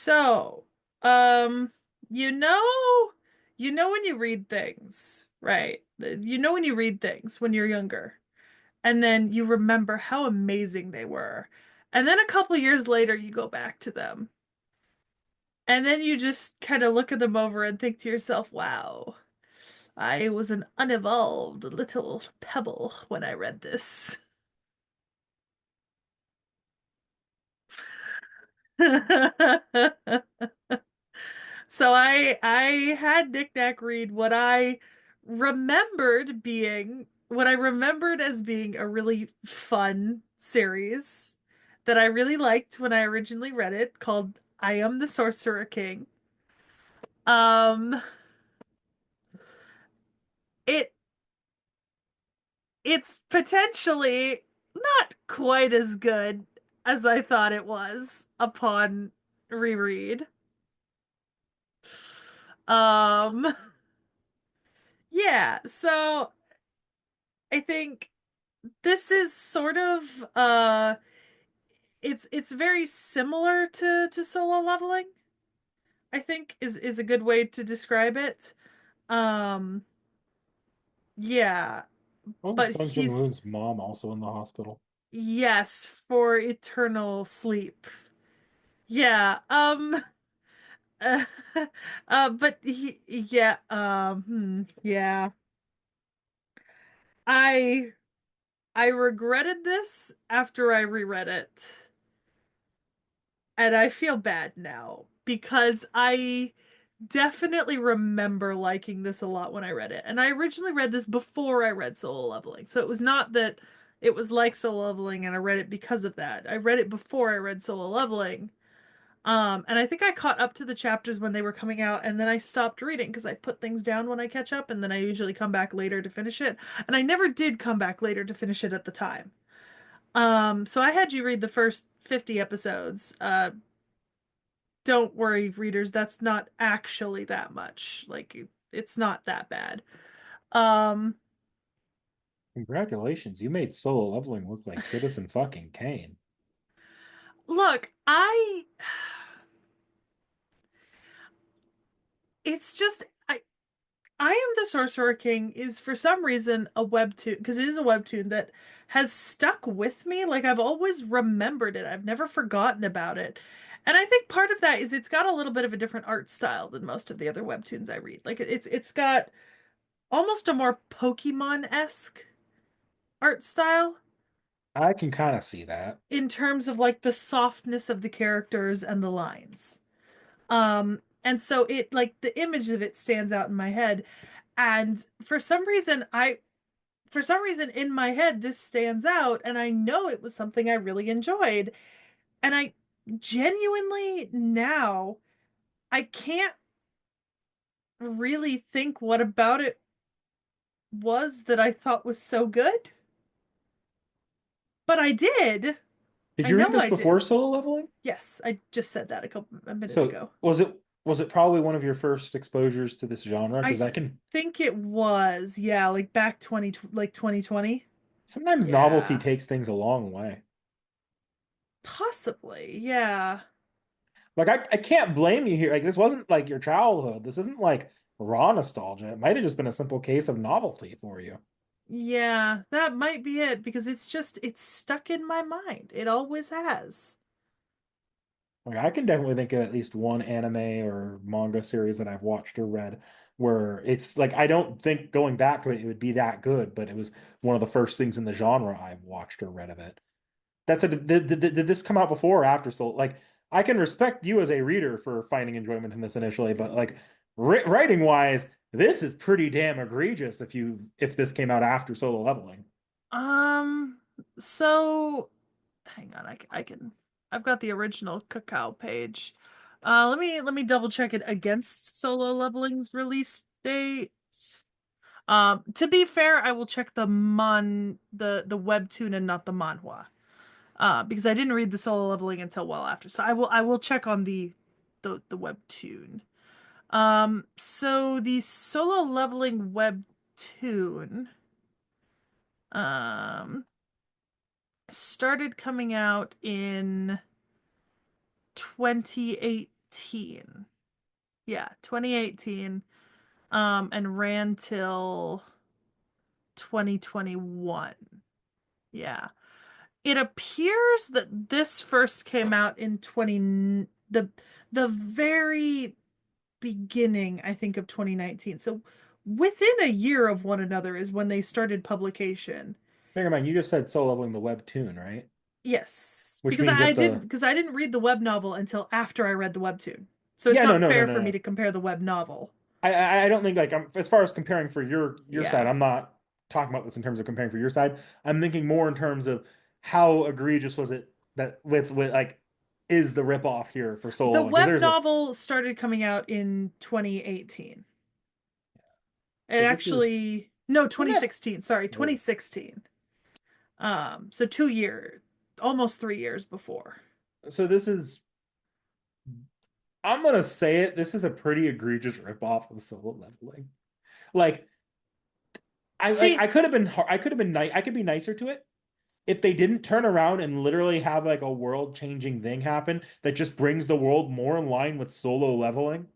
So, um, you know, when you read things, right? You know when you read things when you're younger, and then you remember how amazing they were. And then a couple years later, you go back to them, and then you just kind of look at them over and think to yourself, wow, I was an unevolved little pebble when I read this. So I had Knick Knack read what I remembered as being a really fun series that I really liked when I originally read it, called I Am the Sorcerer King. Um it it's potentially not quite as good as I thought it was upon reread. Um yeah, so I think this is sort of it's very similar to solo leveling, I think is a good way to describe it. Um yeah, Wasn't but Sung Jin he's Woon's mom also in the hospital? yes, for eternal sleep. Yeah, uh, but yeah. I I regretted this after I reread it. And I feel bad now because I definitely remember liking this a lot when I read it. And I originally read this before I read Solo Leveling. So it was not that it was like Solo Leveling and I read it because of that. I read it before I read Solo Leveling. And I think I caught up to the chapters when they were coming out, and then I stopped reading because I put things down when I catch up, and then I usually come back later to finish it. And I never did come back later to finish it at the time. So I had you read the first 50 episodes. Don't worry, readers, that's not actually that much. Like it's not that bad. Um, Congratulations, you made Solo Leveling look like Citizen fucking Kane. look, it's just I Am the Sorcerer King is for some reason a webtoon because it is a webtoon that has stuck with me. Like I've always remembered it. I've never forgotten about it. And I think part of that is it's got a little bit of a different art style than most of the other webtoons I read. Like it's got almost a more Pokemon-esque art style I can kind of see that. in terms of like the softness of the characters and the lines. And so it like the image of it stands out in my head. And for some reason in my head this stands out and I know it was something I really enjoyed. And I genuinely now I can't really think what about it was that I thought was so good, but I did. Did I you read know this I before did. Solo Leveling? Yes, I just said that a minute So ago. was it probably one of your first exposures to this genre? I Because that can think it was, yeah, like back 20 like 2020. sometimes novelty Yeah. takes things a long way. Possibly. Yeah. Like I can't blame you here. Like this wasn't like your childhood. This isn't like raw nostalgia. It might have just been a simple case of novelty for you. Yeah, that might be it because it's stuck in my mind. It always has. Like I can definitely think of at least one anime or manga series that I've watched or read where it's like I don't think going back to it it would be that good, but it was one of the first things in the genre I've watched or read of it. That's a did this come out before or after? So like I can respect you as a reader for finding enjoyment in this initially, but like writing wise, this is pretty damn egregious if this came out after Solo Leveling. Um, so hang on, I can I've got the original Cacao page. Let me double check it against Solo Leveling's release date. To be fair, I will check the webtoon and not the manhwa. Because I didn't read the Solo Leveling until well after. So I will check on the webtoon. So the Solo Leveling webtoon um started coming out in 2018. 2018. Yeah, 2018. And ran till 2021. Yeah. It appears that this first came out in 20 the very beginning, I think, of 2019. So within a year of one another is when they started publication. Bear in mind, you just said Solo Leveling the webtoon, right? Yes, Which means if the because I didn't read the web novel until after I read the webtoon. So it's yeah, no, not no, no, fair no, for me no. to compare the web novel. I don't think like as far as comparing for your side, Yeah. I'm not talking about this in terms of comparing for your side. I'm thinking more in terms of how egregious was it that with like is the ripoff here for The Solo? Because web there's a novel started coming out in 2018. It so this is actually, no, and that 2016. Sorry, oh 2016. So 2 years, almost 3 years before. so this is I'm gonna say it. This is a pretty egregious ripoff of Solo Leveling. Like See, I could have been I could have been nice. I could be nicer to it if they didn't turn around and literally have like a world changing thing happen that just brings the world more in line with Solo Leveling.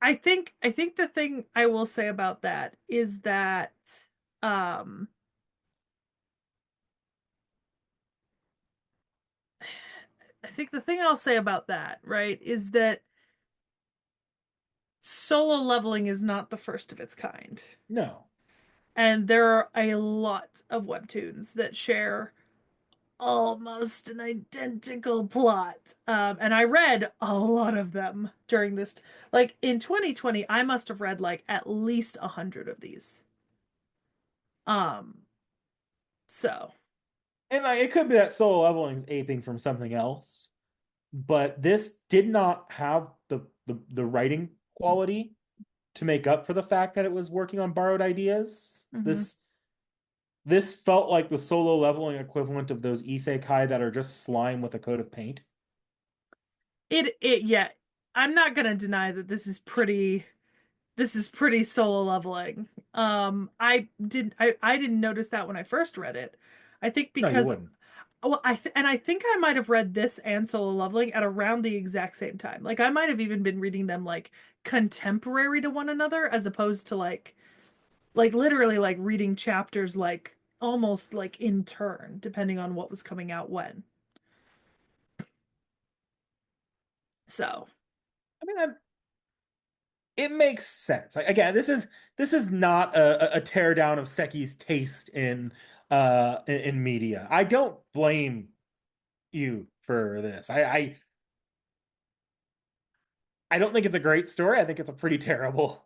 I think the thing I will say about that is that um I think the thing I'll say about that, right, is that solo leveling is not the first of its kind. No. And there are a lot of webtoons that share almost an identical plot. And I read a lot of them during this. Like in 2020, I must have read like at least 100 of these. Um, so And like, it could be that Solo Leveling is aping from something else, but this did not have the writing quality to make up for the fact that it was working on borrowed ideas. mhm. This felt like the Solo Leveling equivalent of those isekai that are just slime with a coat of paint. It yeah, I'm not gonna deny that this is pretty solo leveling. I didn't notice that when I first read it. I think No, you because wouldn't. well, I think I might have read this and Solo Leveling at around the exact same time. Like I might have even been reading them like contemporary to one another as opposed to like literally like reading chapters like almost like in turn, depending on what was coming out when. So, I mean, it makes sense. Like again, this is not a teardown of Seki's taste in media. I don't blame you for this. I don't think it's a great story. I think it's a pretty terrible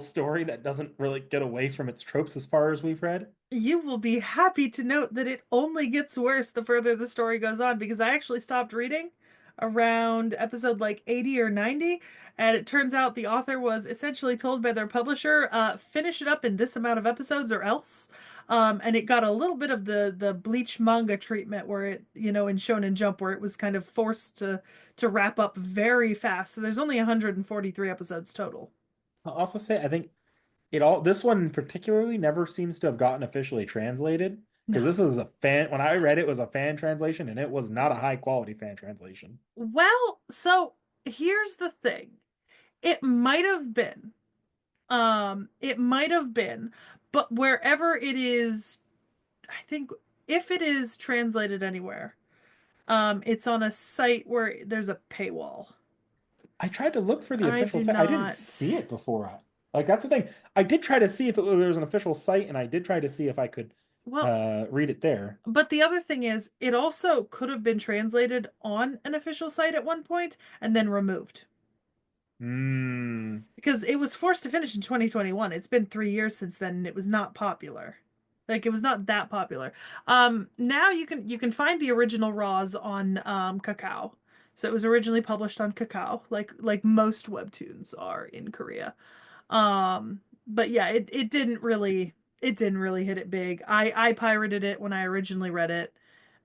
story that doesn't really get away from its tropes as far as we've read. you will be happy to note that it only gets worse the further the story goes on because I actually stopped reading around episode like 80 or 90, and it turns out the author was essentially told by their publisher, finish it up in this amount of episodes or else. And it got a little bit of the Bleach manga treatment where it, in Shonen Jump where it was kind of forced to wrap up very fast. So there's only 143 episodes total. I'll also say I think it all this one particularly never seems to have gotten officially translated because No. this was a fan when I read it was a fan translation and it was not a high quality fan translation. Well, so here's the thing. It might have been. It might have been, but wherever it is, I think if it is translated anywhere, it's on a site where there's a paywall. I tried to look for the I official do site. I didn't see not. it before. Like that's the thing. I did try to see if there was an official site, and I did try to see if I could Well, read it there. but the other thing is, it also could have been translated on an official site at one point and then removed. Hmm. Because it was forced to finish in 2021. It's been 3 years since then, and it was not popular. Like it was not that popular. Now you can find the original Raws on Kakao. So it was originally published on Kakao, like most webtoons are in Korea. But yeah, it didn't really hit it big. I pirated it when I originally read it,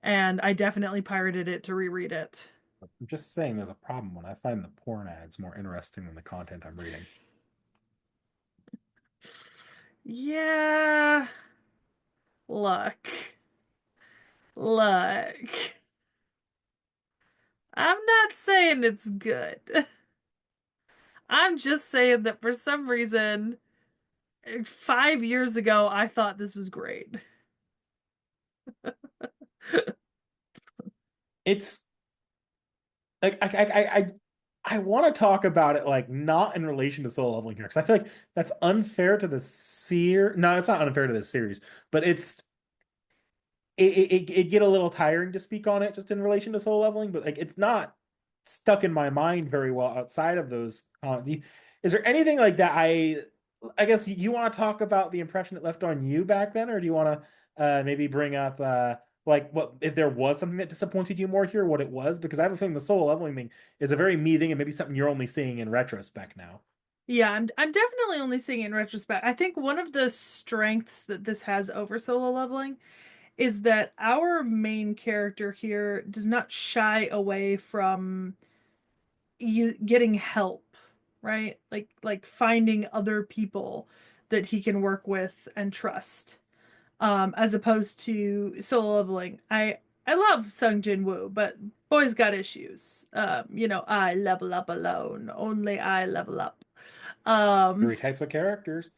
and I definitely pirated it to reread it. I'm just saying, there's a problem when I find the porn ads more interesting than the content I'm reading. Yeah, look, look. I'm not saying it's good. I'm just saying that for some reason, 5 years ago, I thought this was great. It's like I want to talk about it like not in relation to solo leveling here because I feel like that's unfair to the series. No, it's not unfair to the series, but it get a little tiring to speak on it just in relation to soul leveling, but like it's not stuck in my mind very well outside of those. Is there anything like that? I guess you want to talk about the impression it left on you back then, or do you want to maybe bring up like what if there was something that disappointed you more here, what it was? Because I have a feeling the soul leveling thing is a very me thing and maybe something you're only seeing in retrospect now. Yeah, I'm definitely only seeing it in retrospect. I think one of the strengths that this has over solo leveling is that our main character here does not shy away from you getting help, right? Like finding other people that he can work with and trust. As opposed to solo leveling. I love Sung Jin Woo, but boy's got issues. I level up alone. Only I level up. Um, Three types of characters: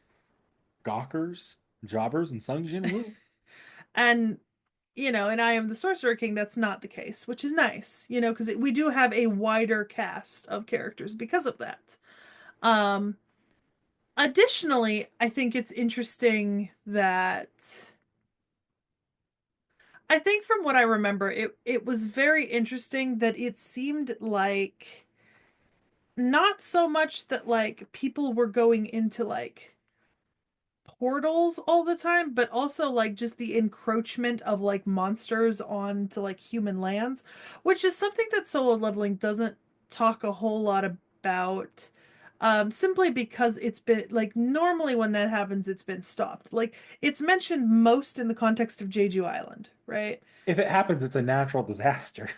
gawkers, jobbers, and Sung Jin Woo. and and I am the Sorcerer King, that's not the case, which is nice, because we do have a wider cast of characters because of that. Um, Additionally, I think it's interesting that I think from what I remember, it was very interesting that it seemed like not so much that like people were going into like portals all the time, but also like just the encroachment of like monsters onto like human lands, which is something that solo leveling doesn't talk a whole lot about. Simply because it's been like normally when that happens, it's been stopped. Like it's mentioned most in the context of Jeju Island, right? If it happens, it's a natural disaster.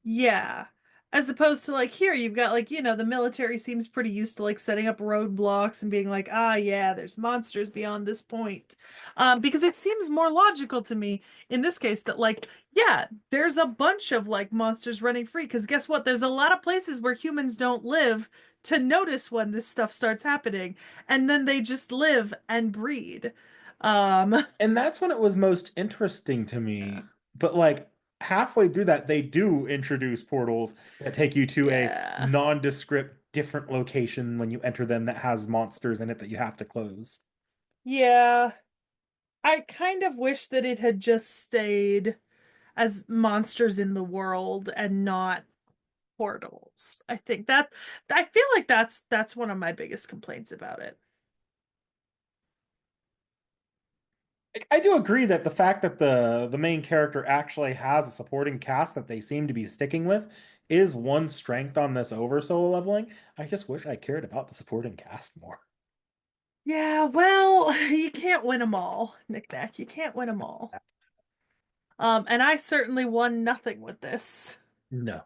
Yeah. As opposed to like here, you've got like, the military seems pretty used to like setting up roadblocks and being like, ah, yeah, there's monsters beyond this point. Because it seems more logical to me in this case that like, yeah, there's a bunch of like monsters running free. Because guess what? There's a lot of places where humans don't live to notice when this stuff starts happening, and then they just live and breed. Um, And that's when it was most interesting to yeah. me. But like halfway through that, they do introduce portals that take you to a Yeah. nondescript different location when you enter them that has monsters in it that you have to close. Yeah. I kind of wish that it had just stayed as monsters in the world and not portals. I feel like that's one of my biggest complaints about it. Like, I do agree that the fact that the main character actually has a supporting cast that they seem to be sticking with is one strength on this over solo leveling. I just wish I cared about the supporting cast more. Yeah, well, you can't win them all, Knick Knack. You can't win them all. And I certainly won nothing with this. No.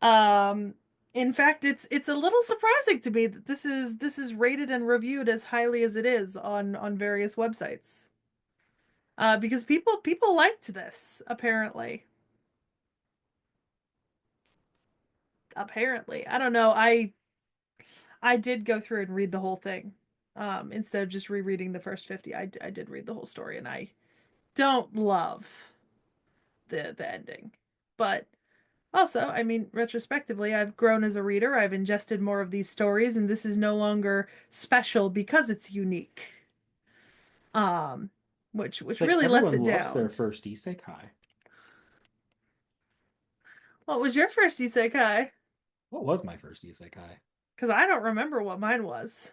Um, in fact, it's a little surprising to me that this is rated and reviewed as highly as it is on various websites. Because people liked this, apparently. Apparently. I don't know. I did go through and read the whole thing. Instead of just rereading the first 50, I did read the whole story, and I don't love the ending. But also, I mean, retrospectively, I've grown as a reader. I've ingested more of these stories, and this is no longer special because it's unique. Um, which It's like really lets everyone it loves their down. first isekai. What was your first isekai? What was my first isekai? Because I don't remember what mine was.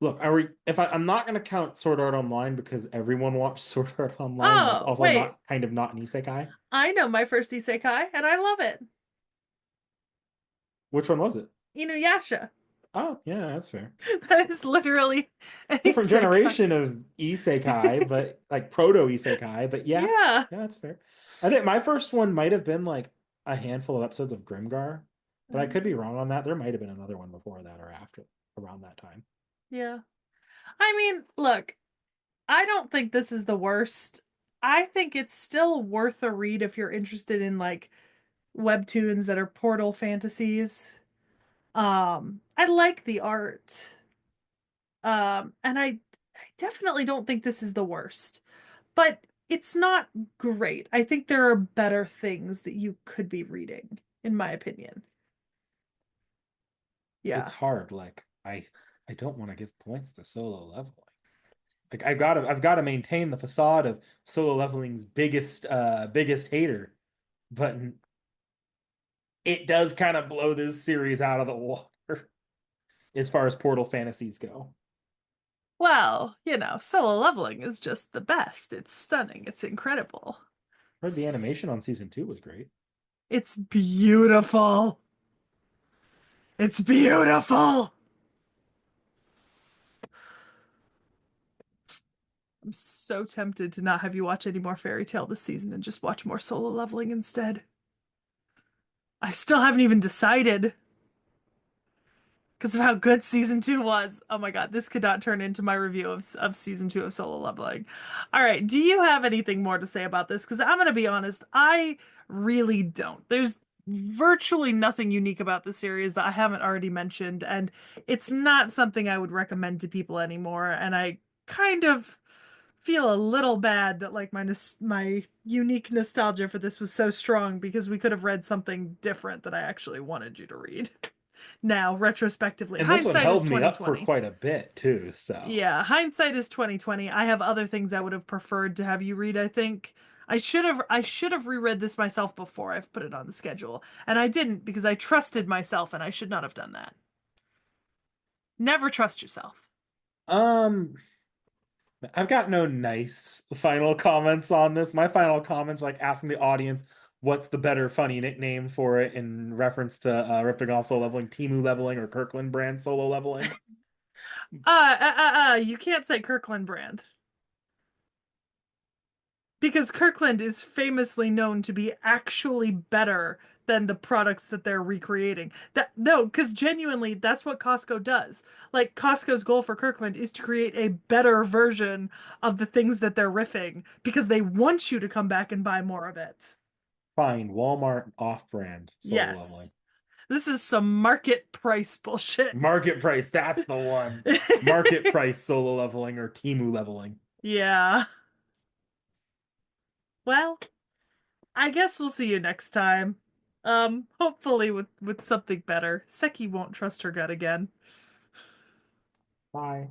Look, I'm not gonna count Sword Art Online because everyone watched Sword Art Online. That's Oh, also wait. not kind of not an isekai. I know my first isekai, and I love it. Which one was it? Inuyasha. Oh, yeah, that's fair. That is literally an Different isekai. generation of isekai, but like proto isekai, but yeah, Yeah. yeah, that's fair. I think my first one might have been like a handful of episodes of Grimgar, but I could be wrong on that. There might have been another one before that or after around that time. Yeah. I mean, look, I don't think this is the worst. I think it's still worth a read if you're interested in like webtoons that are portal fantasies. I like the art. And I definitely don't think this is the worst, but it's not great. I think there are better things that you could be reading, in my opinion. It's Yeah. hard. Like I don't want to give points to solo leveling. Like I've got to maintain the facade of solo leveling's biggest hater, but it does kind of blow this series out of the water as far as Portal fantasies go. Well, solo leveling is just the best. It's stunning. It's incredible. Heard the animation It's, on season 2 was great. it's beautiful. It's beautiful. I'm so tempted to not have you watch any more Fairy Tail this season and just watch more solo leveling instead. I still haven't even decided because of how good season two was. Oh my God, this could not turn into my review of season two of Solo Leveling. All right, do you have anything more to say about this? Because I'm going to be honest, I really don't. There's virtually nothing unique about the series that I haven't already mentioned, and it's not something I would recommend to people anymore. And I kind of feel a little bad that like my unique nostalgia for this was so strong because we could have read something different that I actually wanted you to read. Now, retrospectively, And this one hindsight is held me up for 2020. quite a bit too, so Yeah, hindsight is 2020. I have other things I would have preferred to have you read, I think. I should have reread this myself before I've put it on the schedule, and I didn't because I trusted myself and I should not have done that. Never trust yourself. um I've got no nice final comments on this. My final comments like asking the audience what's the better funny nickname for it in reference to ripping off solo leveling, Timu leveling, or Kirkland brand solo leveling. You can't say Kirkland brand. Because Kirkland is famously known to be actually better than the products that they're recreating. That no, because genuinely, that's what Costco does. Like Costco's goal for Kirkland is to create a better version of the things that they're riffing because they want you to come back and buy more of it. Fine, Walmart off-brand solo leveling. Yes. This is some market price bullshit. Market price, that's the one. Market price solo leveling or Timu leveling. Yeah. Well, I guess we'll see you next time. Hopefully with something better. Seki won't trust her gut again. Bye.